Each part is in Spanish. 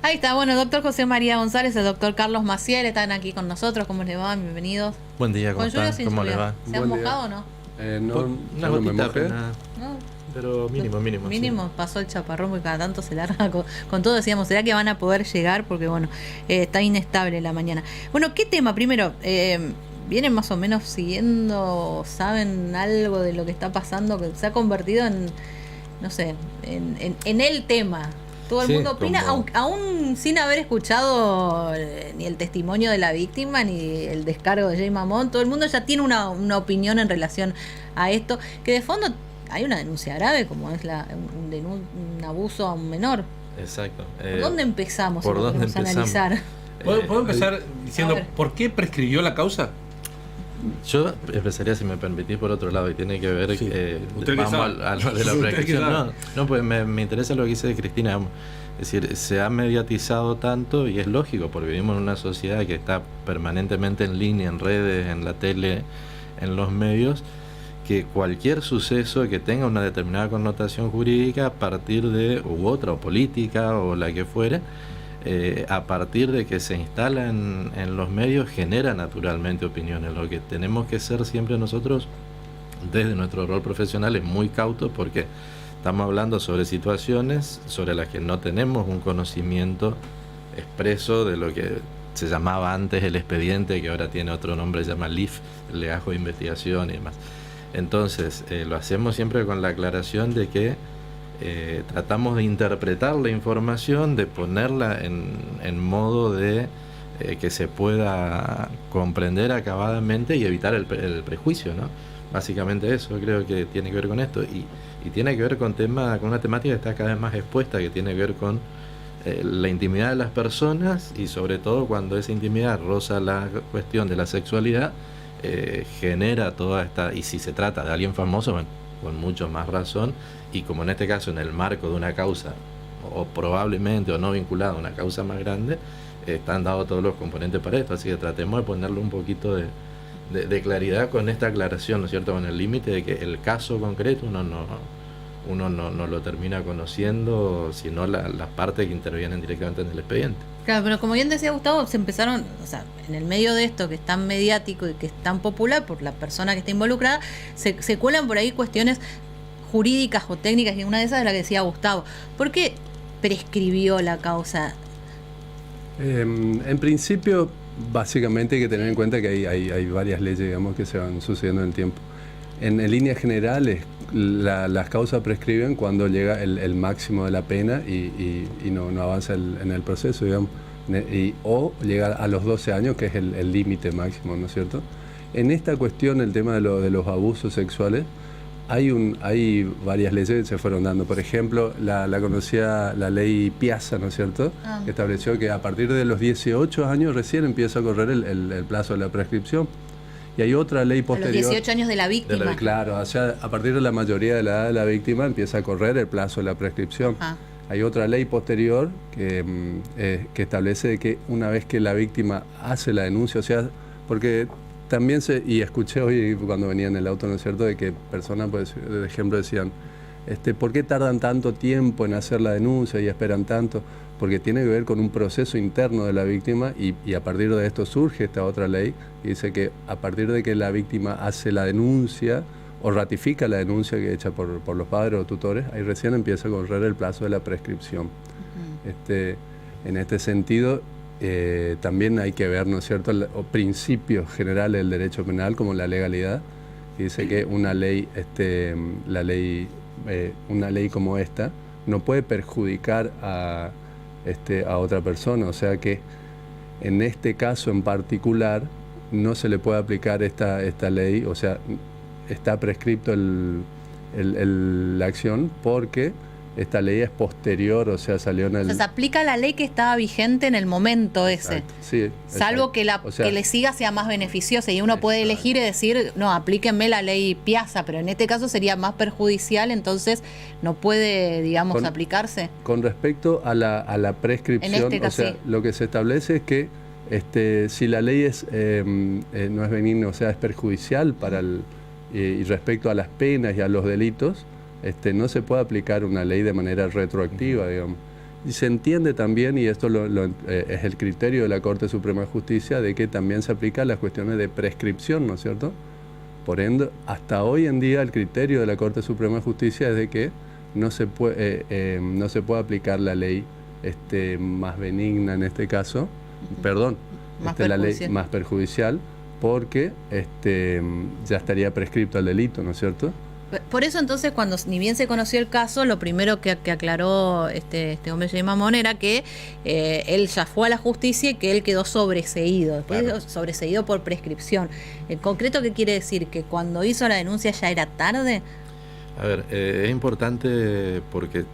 Ahí está, bueno, el doctor José María González, el doctor Carlos Maciel están aquí con nosotros. ¿Cómo les va? Bienvenidos. Buen día, ¿cómo ¿Con lluvia o están? sin ¿Cómo les lluvia? va? ¿Se han mojado o no? No, Una yo no me gotita mojé. apenas, No. pero mínimo. Mínimo pasó el chaparrón porque cada tanto se larga con todo. Decíamos, ¿será que van a poder llegar? Porque bueno, está inestable la mañana. Bueno, ¿qué tema? Primero, ¿vienen más o menos siguiendo, saben algo de lo que está pasando? Que se ha convertido en, no sé, en el tema. Todo el Sí, mundo opina, como- aún sin haber escuchado ni el testimonio de la víctima, ni el descargo de Jay Mamón. Todo el mundo ya tiene una opinión en relación a esto, que de fondo hay una denuncia grave, como es un abuso a un menor. Exacto. ¿Por dónde empezamos? ¿por Si lo dónde queremos empezamos? analizar. ¿Puedo empezar diciendo A ver. por qué prescribió la causa? Yo empezaría, si me permitís, por otro lado, y tiene que ver, Sí. Usted que vamos sabe. a lo de la Usted que prescripción. sabe. No, pues me interesa lo que dice Cristina. Digamos. Es decir, se ha mediatizado tanto y es lógico, porque vivimos en una sociedad que está permanentemente en línea, en redes, en la tele, en los medios, que cualquier suceso que tenga una determinada connotación jurídica a partir de, u otra, o política, o la que fuere, a partir de que se instala en los medios, genera naturalmente opiniones. Lo que tenemos que ser siempre nosotros, desde nuestro rol profesional, es muy cautos, porque estamos hablando sobre situaciones sobre las que no tenemos un conocimiento expreso de lo que se llamaba antes el expediente, que ahora tiene otro nombre, se llama LIF, el legajo de investigación y demás. Entonces, lo hacemos siempre con la aclaración de que tratamos de interpretar la información, de ponerla en modo de que se pueda comprender acabadamente y evitar el prejuicio, ¿no? Básicamente eso creo que tiene que ver con esto, y tiene que ver con una temática que está cada vez más expuesta, que tiene que ver con la intimidad de las personas, y sobre todo cuando esa intimidad roza la cuestión de la sexualidad, genera toda esta, y si se trata de alguien famoso, bueno, con mucho más razón, y como en este caso en el marco de una causa, o probablemente o no vinculada a una causa más grande, están dados todos los componentes para esto, así que tratemos de ponerle un poquito de claridad con esta aclaración, ¿no es cierto?, con el límite de que el caso concreto uno no lo termina conociendo, sino las partes que intervienen directamente en el expediente. Claro, pero como bien decía Gustavo, se empezaron, o sea, en el medio de esto que es tan mediático y que es tan popular por la persona que está involucrada, se cuelan por ahí cuestiones jurídicas o técnicas, y una de esas es la que decía Gustavo. ¿Por qué prescribió la causa? En principio, básicamente hay que tener en cuenta que hay varias leyes, digamos, que se van sucediendo en el tiempo. En líneas generales, las causas prescriben cuando llega el máximo de la pena y no avanza en el proceso, digamos, o llega a los 12 años, que es el límite máximo, ¿no es cierto? En esta cuestión, el tema de los abusos sexuales, hay varias leyes que se fueron dando. Por ejemplo, la conocida la ley Piazza, ¿no es cierto? Que estableció que a partir de los 18 años recién empieza a correr el plazo de la prescripción. Y hay otra ley A los posterior. 18 años de la víctima. Claro, o sea, a partir de la mayoría de la edad de la víctima empieza a correr el plazo de la prescripción. Ah. Hay otra ley posterior que establece que una vez que la víctima hace la denuncia, o sea, porque también y escuché hoy cuando venía en el auto, ¿no es cierto?, de que personas, pues, de ejemplo, decían, ¿por qué tardan tanto tiempo en hacer la denuncia y esperan tanto? Porque tiene que ver con un proceso interno de la víctima, y a partir de esto surge esta otra ley que dice que a partir de que la víctima hace la denuncia o ratifica la denuncia que es hecha por los padres o tutores, ahí recién empieza a correr el plazo de la prescripción. En este sentido, también hay que ver, ¿no es cierto?, principios generales del derecho penal, como la legalidad, que dice que una ley como esta no puede perjudicar a otra persona, o sea que en este caso en particular no se le puede aplicar esta ley, o sea, está prescripto la acción porque esta ley es posterior, o sea, salió en el... O sea, se aplica la ley que estaba vigente en el momento ese. Exacto, sí, Salvo exacto. que le siga sea más beneficiosa, y uno puede elegir y decir, no, aplíquenme la ley Piazza, pero en este caso sería más perjudicial, entonces no puede, digamos, aplicarse. Con respecto a la prescripción, En este caso, o sea, sí. lo que se establece es que si la ley no es benigna, o sea, es perjudicial para y respecto a las penas y a los delitos, no se puede aplicar una ley de manera retroactiva, digamos. Y se entiende también, y esto es el criterio de la Corte Suprema de Justicia, de que también se aplican las cuestiones de prescripción, ¿no es cierto? Por ende, hasta hoy en día el criterio de la Corte Suprema de Justicia es de que no se puede aplicar la ley más benigna en este caso, perdón, la ley más perjudicial, porque ya estaría prescripto el delito, ¿no es cierto? Por eso entonces, cuando ni bien se conoció el caso, lo primero que aclaró este hombre Jay Mamón era que él ya fue a la justicia y que él quedó sobreseído, Claro. sobreseído por prescripción. ¿En concreto qué quiere decir? ¿Que cuando hizo la denuncia ya era tarde? A ver, es importante porque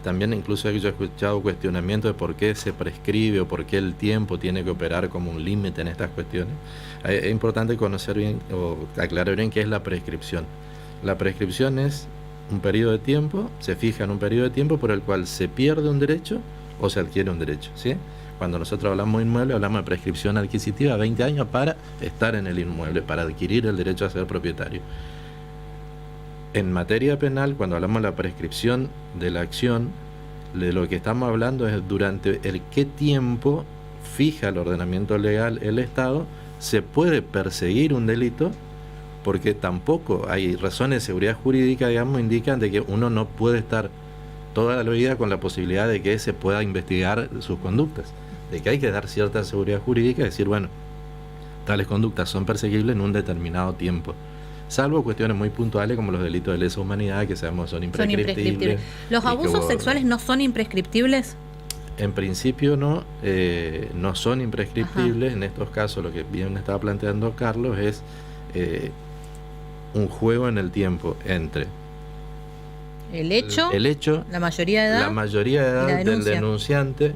también incluso yo he escuchado cuestionamientos de por qué se prescribe o por qué el tiempo tiene que operar como un límite en estas cuestiones. Es importante conocer bien o aclarar bien qué es la prescripción. La prescripción es un periodo de tiempo, se fija en un periodo de tiempo por el cual se pierde un derecho o se adquiere un derecho, ¿sí? Cuando nosotros hablamos de inmueble, hablamos de prescripción adquisitiva, 20 años para estar en el inmueble, para adquirir el derecho a ser propietario. En materia penal, cuando hablamos de la prescripción de la acción, de lo que estamos hablando es durante el qué tiempo fija el ordenamiento legal el Estado, se puede perseguir un delito, porque tampoco hay razones de seguridad jurídica, digamos, indican de que uno no puede estar toda la vida con la posibilidad de que se pueda investigar sus conductas, de que hay que dar cierta seguridad jurídica y decir, bueno, tales conductas son perseguibles en un determinado tiempo, salvo cuestiones muy puntuales como los delitos de lesa humanidad, que sabemos son imprescriptibles. ¿Los abusos sexuales no son imprescriptibles? En principio no son imprescriptibles. Ajá. En estos casos lo que bien estaba planteando Carlos es un juego en el tiempo entre el hecho, la mayoría de edad del denunciante,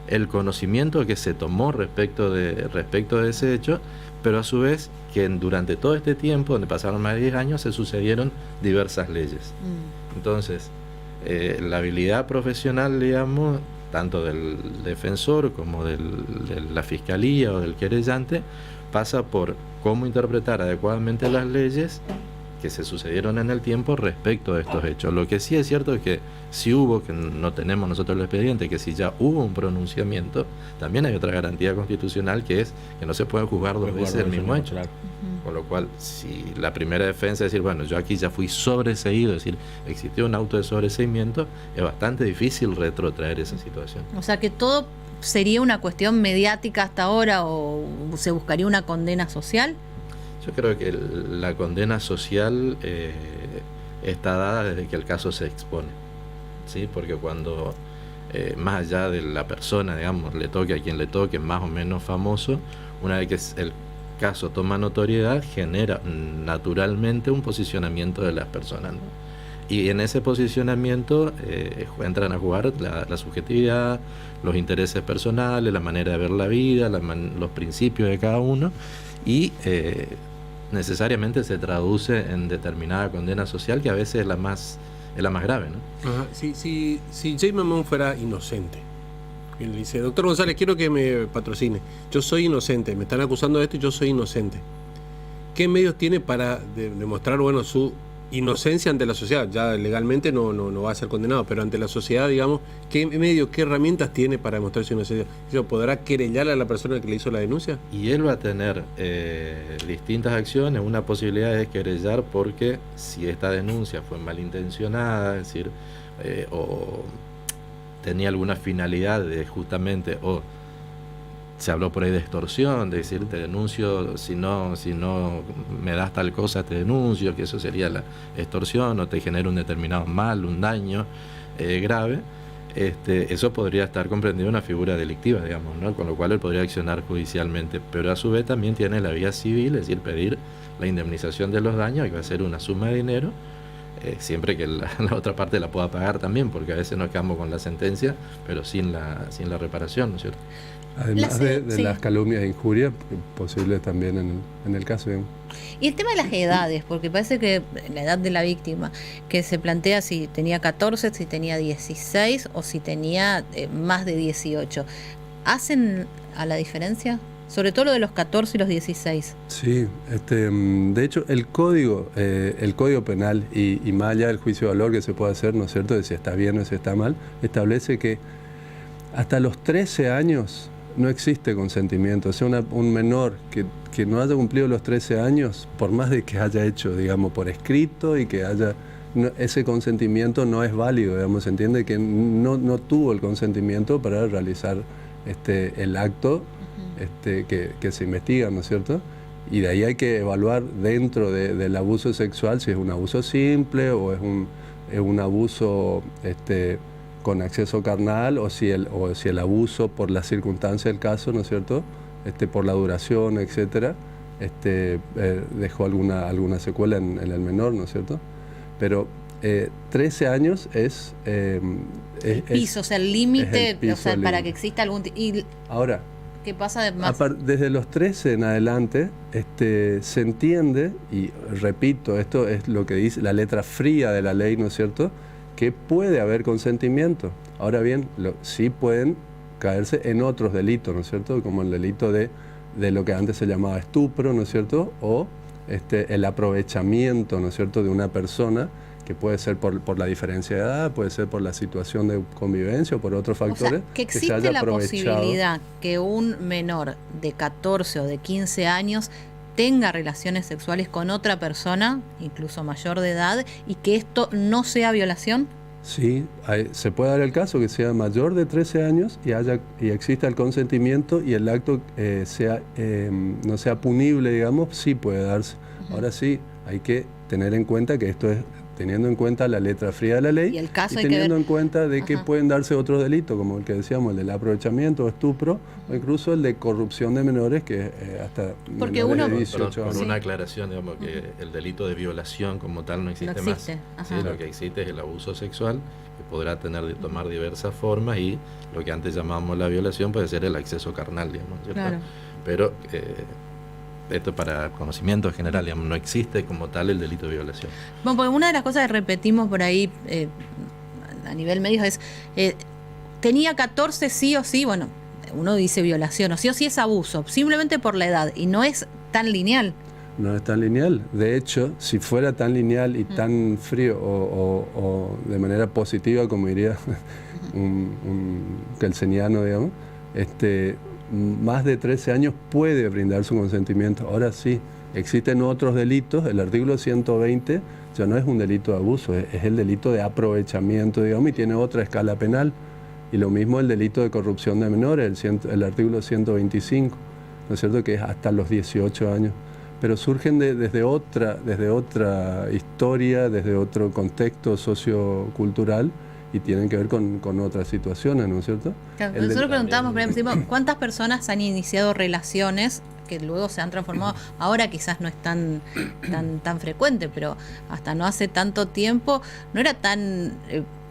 el conocimiento que se tomó respecto de ese hecho, pero a su vez que durante todo este tiempo, donde pasaron más de 10 años, se sucedieron diversas leyes. Entonces, la habilidad profesional, digamos, tanto del defensor como de la fiscalía o del querellante, pasa por cómo interpretar adecuadamente las leyes que se sucedieron en el tiempo respecto de estos hechos. Lo que sí es cierto es que si hubo, que no tenemos nosotros el expediente, que si ya hubo un pronunciamiento, también hay otra garantía constitucional, que es que no se puede juzgar dos veces el mismo hecho. Claro. Con lo cual, si la primera defensa es decir, bueno, yo aquí ya fui sobreseído, es decir, existió un auto de sobreseimiento, es bastante difícil retrotraer esa situación. O sea que todo sería una cuestión mediática hasta ahora, o se buscaría una condena social. Yo creo que la condena social está dada desde que el caso se expone, ¿sí? Porque cuando, más allá de la persona, digamos, le toque a quien le toque, más o menos famoso, una vez que el caso toma notoriedad, genera naturalmente un posicionamiento de las personas, ¿no? Y en ese posicionamiento entran a jugar la subjetividad, los intereses personales, la manera de ver la vida, los principios de cada uno, y necesariamente se traduce en determinada condena social, que a veces es la más grave, ¿no? Ajá. Si Jay Mamón fuera inocente, y le dice, doctor González, quiero que me patrocine, yo soy inocente, me están acusando de esto y yo soy inocente, ¿qué medios tiene para demostrar, bueno, su inocencia ante la sociedad? Ya legalmente no va a ser condenado, pero ante la sociedad, digamos, ¿qué medios, qué herramientas tiene para demostrar su inocencia? ¿Podrá querellar a la persona que le hizo la denuncia? Y él va a tener distintas acciones. Una posibilidad es querellar porque si esta denuncia fue malintencionada, es decir, o tenía alguna finalidad de justamente, o se habló por ahí de extorsión, de decir, te denuncio, si no me das tal cosa, te denuncio, que eso sería la extorsión, o te genera un determinado mal, un daño grave, eso podría estar comprendido en una figura delictiva, digamos, ¿no? Con lo cual él podría accionar judicialmente, pero a su vez también tiene la vía civil, es decir, pedir la indemnización de los daños, que va a ser una suma de dinero, siempre que la otra parte la pueda pagar también, porque a veces nos quedamos con la sentencia, pero sin la reparación, ¿no es cierto? Además de las calumnias e injurias, posible también en el caso, digamos. Y el tema de las edades, porque parece que la edad de la víctima, que se plantea si tenía 14, si tenía 16 o si tenía más de 18, ¿hacen a la diferencia? Sobre todo lo de los 14 y los 16. Sí, de hecho el código penal y más allá del juicio de valor que se puede hacer, ¿no es cierto?, de si está bien o si está mal, establece que Hasta los 13 años no existe consentimiento. O sea, un menor que no haya cumplido los 13 años, por más de que haya hecho, digamos, por escrito y que haya... ese consentimiento no es válido, digamos, se entiende que no tuvo el consentimiento para realizar el acto que se investiga, ¿no es cierto? Y de ahí hay que evaluar dentro del abuso sexual si es un abuso simple o es un abuso con acceso carnal o si el abuso por las circunstancias del caso, ¿no es cierto? Por la duración, etcétera, dejó alguna secuela en el menor, ¿no es cierto? Pero 13 años es el piso, o sea, el límite, o sea, para que exista algún... Ahora, ¿qué pasa de más? Desde los 13 en adelante se entiende, y repito, esto es lo que dice la letra fría de la ley, ¿no es cierto?, que puede haber consentimiento. Ahora bien, sí pueden caerse en otros delitos, ¿no es cierto?, como el delito de lo que antes se llamaba estupro, ¿no es cierto?, o el aprovechamiento, ¿no es cierto?, de una persona, que puede ser por la diferencia de edad, puede ser por la situación de convivencia o por otros factores. O sea, que existe la posibilidad que un menor de 14 o de 15 años tenga relaciones sexuales con otra persona, incluso mayor de edad, y que esto no sea violación. Sí, se puede dar el caso que sea mayor de 13 años y exista el consentimiento y el acto no sea punible, digamos, sí puede darse. Ahora sí, hay que tener en cuenta que esto es teniendo en cuenta la letra fría de la ley y teniendo en cuenta de que pueden darse otros delitos, como el que decíamos, el del aprovechamiento o estupro, o incluso el de corrupción de menores, que hasta menores de 18 años. Por una aclaración, digamos, que el delito de violación como tal no existe más. ¿Sí? Lo que existe es el abuso sexual, que podrá tomar diversas formas, y lo que antes llamábamos la violación puede ser el acceso carnal, digamos, ¿cierto? Claro. Pero esto para conocimiento general, digamos, no existe como tal el delito de violación. Bueno, pues una de las cosas que repetimos por ahí a nivel medios es, tenía 14 sí o sí, bueno, uno dice violación, o sí es abuso, simplemente por la edad, y no es tan lineal. No es tan lineal. De hecho, si fuera tan lineal y tan frío o de manera positiva, como diría un kelseniano, digamos, más de 13 años puede brindar su consentimiento. Ahora sí, existen otros delitos. El artículo 120 ya no es un delito de abuso, es el delito de aprovechamiento, digamos, y tiene otra escala penal. Y lo mismo el delito de corrupción de menores, el artículo 125, ¿no es cierto?, que es hasta los 18 años. Pero surgen desde otra historia, desde otro contexto sociocultural, y tienen que ver con otras situaciones, ¿no es cierto? Claro, nosotros preguntábamos, por ejemplo, ¿cuántas personas han iniciado relaciones que luego se han transformado? Ahora quizás no es tan frecuente, pero hasta no hace tanto tiempo no era tan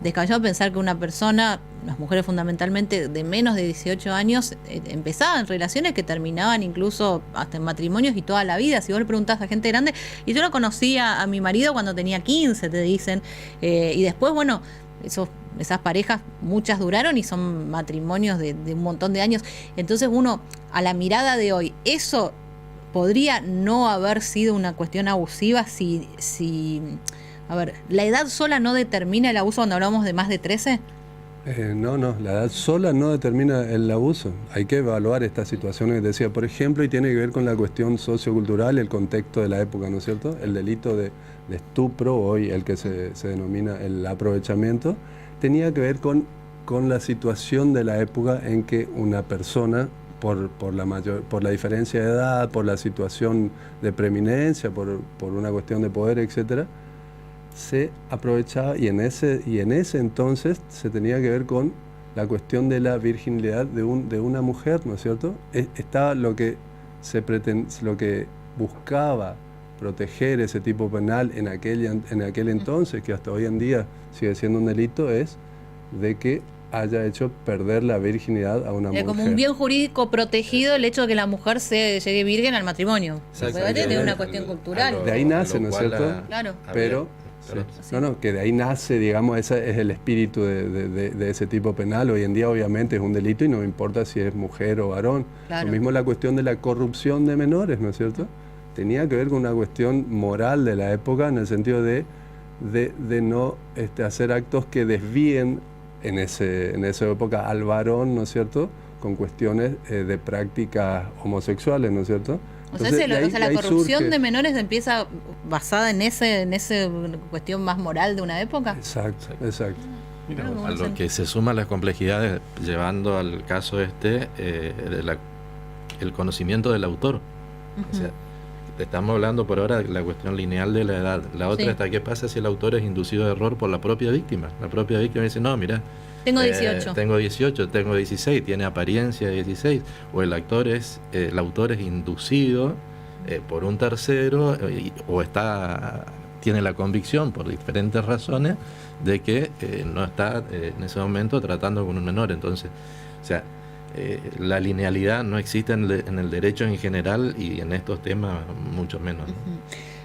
descabellado pensar que una persona, las mujeres fundamentalmente de menos de 18 años, empezaban relaciones que terminaban incluso hasta en matrimonios y toda la vida. Si vos le preguntás a gente grande, y yo lo conocía a mi marido cuando tenía 15, te dicen, y después, bueno, esas parejas, muchas duraron y son matrimonios de un montón de años. Entonces uno, a la mirada de hoy, ¿eso podría no haber sido una cuestión abusiva si a ver, la edad sola no determina el abuso cuando hablamos de más de 13? No, la edad sola no determina el abuso. Hay que evaluar estas situaciones que decía, por ejemplo, y tiene que ver con la cuestión sociocultural, el contexto de la época, ¿no es cierto? El delito de estupro, hoy el que se denomina el aprovechamiento, tenía que ver con la situación de la época en que una persona, por la diferencia de edad, por la situación de preeminencia, por una cuestión de poder, etcétera, se aprovechaba, y en ese entonces se tenía que ver con la cuestión de la virginidad de una mujer, ¿no es cierto? Estaba lo que buscaba proteger ese tipo penal en aquel entonces, que hasta hoy en día sigue siendo un delito, es de que haya hecho perder la virginidad a una mujer. Como un bien jurídico protegido el hecho de que la mujer se llegue virgen al matrimonio. Es una cuestión cultural. De ahí nace, ¿no es cierto? Claro. Pero sí. Que de ahí nace, digamos, ese es el espíritu de ese tipo penal. Hoy en día obviamente es un delito y no importa si es mujer o varón. Claro. Lo mismo la cuestión de la corrupción de menores, ¿no es cierto? Tenía que ver con una cuestión moral de la época, en el sentido de no hacer actos que desvíen en esa época al varón, ¿no es cierto?, con cuestiones de prácticas homosexuales, ¿no es cierto? O sea, la corrupción de menores empieza basada en ese cuestión más moral de una época. Exacto. Mira, a lo que se suman las complejidades, llevando al caso el conocimiento del autor. O sea, estamos hablando por ahora de la cuestión lineal de la edad. La otra está, ¿qué pasa si el autor es inducido de error por la propia víctima? La propia víctima dice, no, mira, tengo 18. Tengo 18, tengo 16, tiene apariencia de 16. O el autor es inducido por un tercero o tiene la convicción por diferentes razones de que no está en ese momento tratando con un menor. Entonces, o sea, la linealidad no existe en el derecho en general y en estos temas mucho menos, ¿no?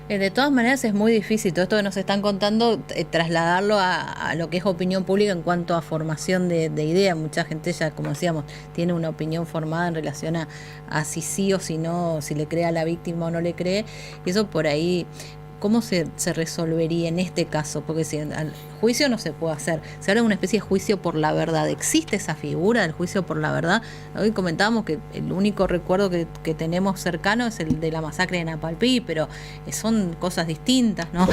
De todas maneras es muy difícil todo esto que nos están contando, trasladarlo a lo que es opinión pública en cuanto a formación de ideas. Mucha gente ya, como decíamos, tiene una opinión formada en relación a si sí o si no, si le cree a la víctima o no le cree. Y eso por ahí, ¿cómo se resolvería en este caso? Porque si al juicio no se puede hacer. Se habla de una especie de juicio por la verdad. ¿Existe esa figura del juicio por la verdad? Hoy comentábamos que el único recuerdo que tenemos cercano es el de la masacre de Napalpí, pero son cosas distintas, ¿no?